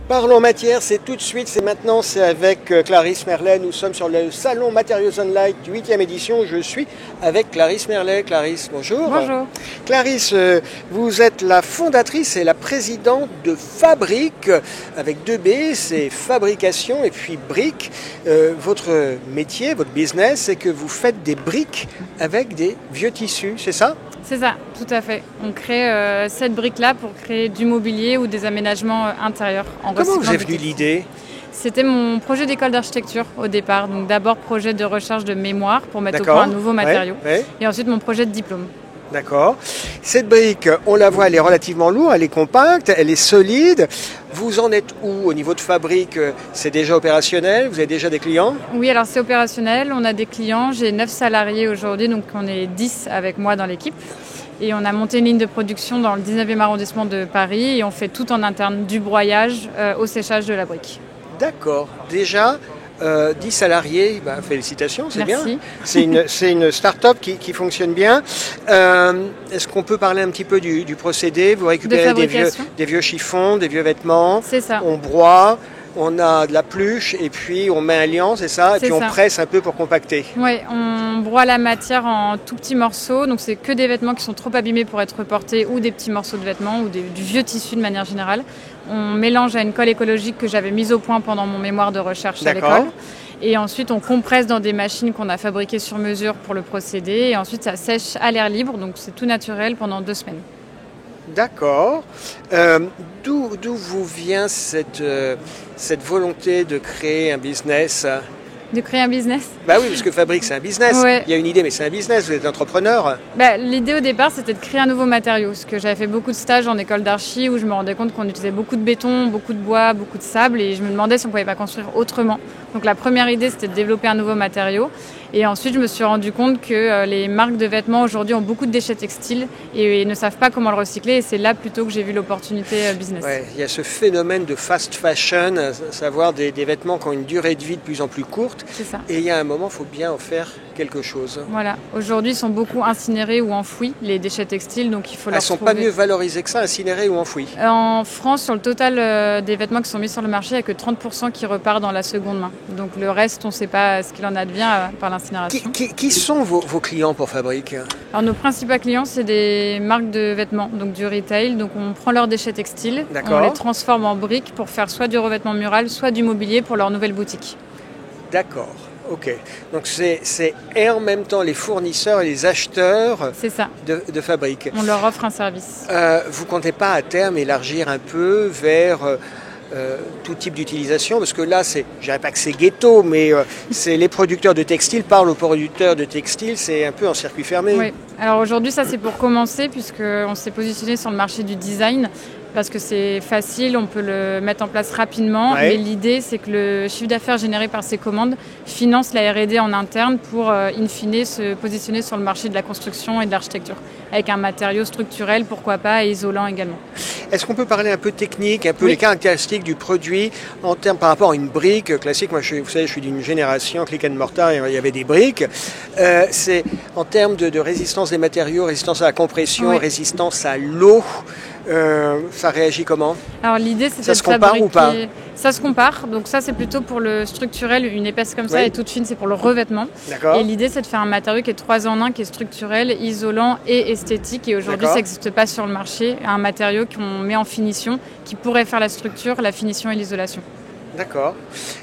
Parlons matière, c'est tout de suite, c'est maintenant, c'est avec Clarisse Merlet. Nous sommes sur le salon Materials and Light, 8e édition. Je suis avec Clarisse Merlet. Clarisse, bonjour. Bonjour. Clarisse, vous êtes la fondatrice et la présidente de Fabrique, avec 2 B, c'est fabrication et puis briques. Votre métier, votre business, c'est que vous faites des briques avec des vieux tissus, c'est ça ? C'est ça, tout à fait. On crée cette brique-là pour créer du mobilier ou des aménagements intérieurs en recyclant. Comment vous est venue l'idée ? C'était mon projet d'école d'architecture au départ. Donc d'abord projet de recherche de mémoire pour mettre au point un nouveau matériau. Ouais. Et ensuite mon projet de diplôme. D'accord. Cette brique, on la voit, elle est relativement lourde, elle est compacte, elle est solide. Vous en êtes où au niveau de Fabrique ? C'est déjà opérationnel ? Vous avez déjà des clients ? Oui, alors c'est opérationnel. On a des clients. J'ai 9 salariés aujourd'hui, donc on est 10 avec moi dans l'équipe. Et on a monté une ligne de production dans le 19e arrondissement de Paris et on fait tout en interne, du broyage au séchage de la brique. D'accord. Déjà, 10 salariés, félicitations, c'est bien. Merci. C'est une start-up qui fonctionne bien. Est-ce qu'on peut parler un petit peu du procédé ? Vous récupérez des vieux chiffons, des vieux vêtements. C'est ça. On broie, on a de la pluche et puis on met un liant, c'est ça ? Et puis on presse un peu pour compacter. Oui, on broie la matière en tout petits morceaux. Donc c'est que des vêtements qui sont trop abîmés pour être portés ou des petits morceaux de vêtements ou du vieux tissu de manière générale. On mélange à une colle écologique que j'avais mise au point pendant mon mémoire de recherche à l'école. Et ensuite, on compresse dans des machines qu'on a fabriquées sur mesure pour le procédé. Et ensuite, ça sèche à l'air libre. Donc c'est tout naturel pendant 2 semaines. D'accord. D'où vous vient cette volonté de créer un business ? De créer un business ? Bah oui, parce que Fabrique, c'est un business. Ouais. Il y a une idée, mais c'est un business. Vous êtes entrepreneur. L'idée au départ, c'était de créer un nouveau matériau. Parce que j'avais fait beaucoup de stages en école d'archi où je me rendais compte qu'on utilisait beaucoup de béton, beaucoup de bois, beaucoup de sable. Et je me demandais si on ne pouvait pas construire autrement. Donc la première idée, c'était de développer un nouveau matériau. Et ensuite, je me suis rendu compte que les marques de vêtements aujourd'hui ont beaucoup de déchets textiles et ne savent pas comment le recycler. Et c'est là plutôt que j'ai vu l'opportunité business. Ouais, il y a ce phénomène de fast fashion, à savoir des vêtements qui ont une durée de vie de plus en plus courte. C'est ça. Et il y a un moment, il faut bien en faire quelque chose. Voilà. Aujourd'hui, ils sont beaucoup incinérés ou enfouis, les déchets textiles. Donc il faut leur sont pas mieux valorisés que ça, incinérés ou enfouis ? En France, sur le total des vêtements qui sont mis sur le marché, il n'y a que 30% qui repart dans la seconde main. Donc le reste, on ne sait pas ce qu'il en advient par l'incinération. Qui sont vos clients pour Fabrique ? Alors nos principaux clients, c'est des marques de vêtements, donc du retail. Donc on prend leurs déchets textiles, on les transforme en briques pour faire soit du revêtement mural, soit du mobilier pour leur nouvelle boutique. D'accord. Ok, donc c'est et en même temps les fournisseurs et les acheteurs de Fabrique. On leur offre un service. Vous comptez pas à terme élargir un peu vers tout type d'utilisation ? Parce que là, je dirais pas que c'est ghetto, mais c'est les producteurs de textiles parlent aux producteurs de textiles, c'est un peu en circuit fermé. Oui, alors aujourd'hui ça c'est pour commencer puisqu'on s'est positionné sur le marché du design. Parce que c'est facile, on peut le mettre en place rapidement. Ouais. Mais l'idée, c'est que le chiffre d'affaires généré par ces commandes finance la R&D en interne pour, in fine, se positionner sur le marché de la construction et de l'architecture. Avec un matériau structurel, pourquoi pas, et isolant également. Est-ce qu'on peut parler un peu technique, un peu les caractéristiques du produit en termes par rapport à une brique classique ? Moi, vous savez, je suis d'une génération click and mortar, il y avait des briques. C'est en termes de résistance des matériaux, résistance à la compression, résistance à l'eau. Ça réagit comment ? Alors l'idée, c'était ça se compare ou pas ? Ça se compare, donc ça c'est plutôt pour le structurel, une épaisse comme ça et toute fine, c'est pour le revêtement. D'accord. Et l'idée c'est de faire un matériau qui est 3 en 1, qui est structurel, isolant et esthétique. Et aujourd'hui ça n'existe pas sur le marché, un matériau qu'on met en finition, qui pourrait faire la structure, la finition et l'isolation. D'accord.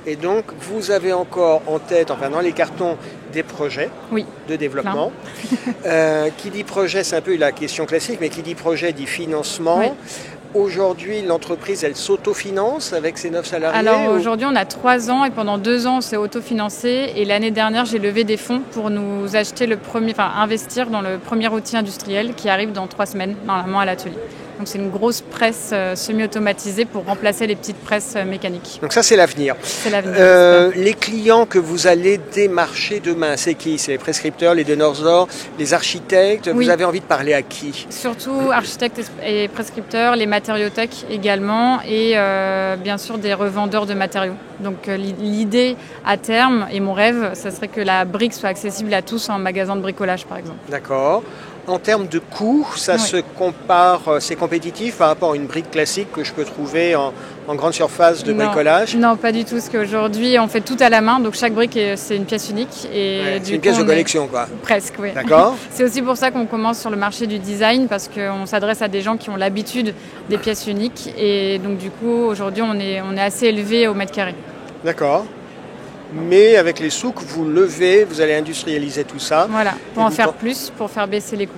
Et donc vous avez encore en tête, enfin dans les cartons, des projets de développement. Qui dit projet, c'est un peu la question classique, mais qui dit projet dit financement. Oui. Aujourd'hui, l'entreprise, elle s'autofinance avec ses 9 salariés ? Alors aujourd'hui, on a 3 ans et pendant 2 ans, on s'est autofinancé. Et l'année dernière, j'ai levé des fonds pour nous acheter investir dans le premier outil industriel qui arrive dans 3 semaines, normalement à l'atelier. Donc c'est une grosse presse semi-automatisée pour remplacer les petites presses mécaniques. Donc ça, c'est l'avenir. C'est l'avenir. Les clients que vous allez démarcher demain, c'est qui ? C'est les prescripteurs, les donneurs d'ordre, les architectes ? Vous avez envie de parler à qui ? Surtout architectes et prescripteurs, les matériothèques également et bien sûr des revendeurs de matériaux. Donc l'idée à terme et mon rêve, ça serait que la brique soit accessible à tous en magasin de bricolage par exemple. D'accord. En termes de coût, ça se compare, c'est compétitif par rapport à une brique classique que je peux trouver en grande surface de bricolage? Non, pas du tout, parce qu'aujourd'hui on fait tout à la main, donc chaque brique c'est une pièce unique. C'est une pièce de collection, quoi. Presque, oui. D'accord. C'est aussi pour ça qu'on commence sur le marché du design, parce qu'on s'adresse à des gens qui ont l'habitude des pièces uniques, et donc du coup aujourd'hui on est assez élevé au mètre carré. D'accord. Mais avec les sous que vous levez, vous allez industrialiser tout ça. Voilà, pour en faire plus, pour faire baisser les coûts.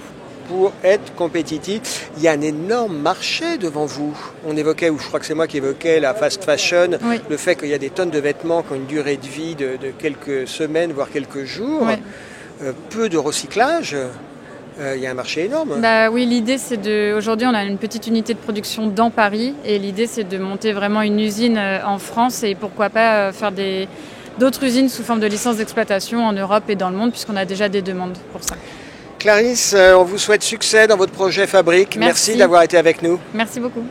Pour être compétitif, il y a un énorme marché devant vous. On évoquait, ou je crois que c'est moi qui évoquais la fast fashion, oui. Le fait qu'il y a des tonnes de vêtements qui ont une durée de vie de quelques semaines, voire quelques jours. Oui. Peu de recyclage. Il y a un marché énorme. Oui, l'idée c'est aujourd'hui on a une petite unité de production dans Paris, et l'idée c'est de monter vraiment une usine en France, et pourquoi pas faire d'autres usines sous forme de licence d'exploitation en Europe et dans le monde, puisqu'on a déjà des demandes pour ça. Clarisse, on vous souhaite succès dans votre projet Fabrique. Merci d'avoir été avec nous. Merci beaucoup.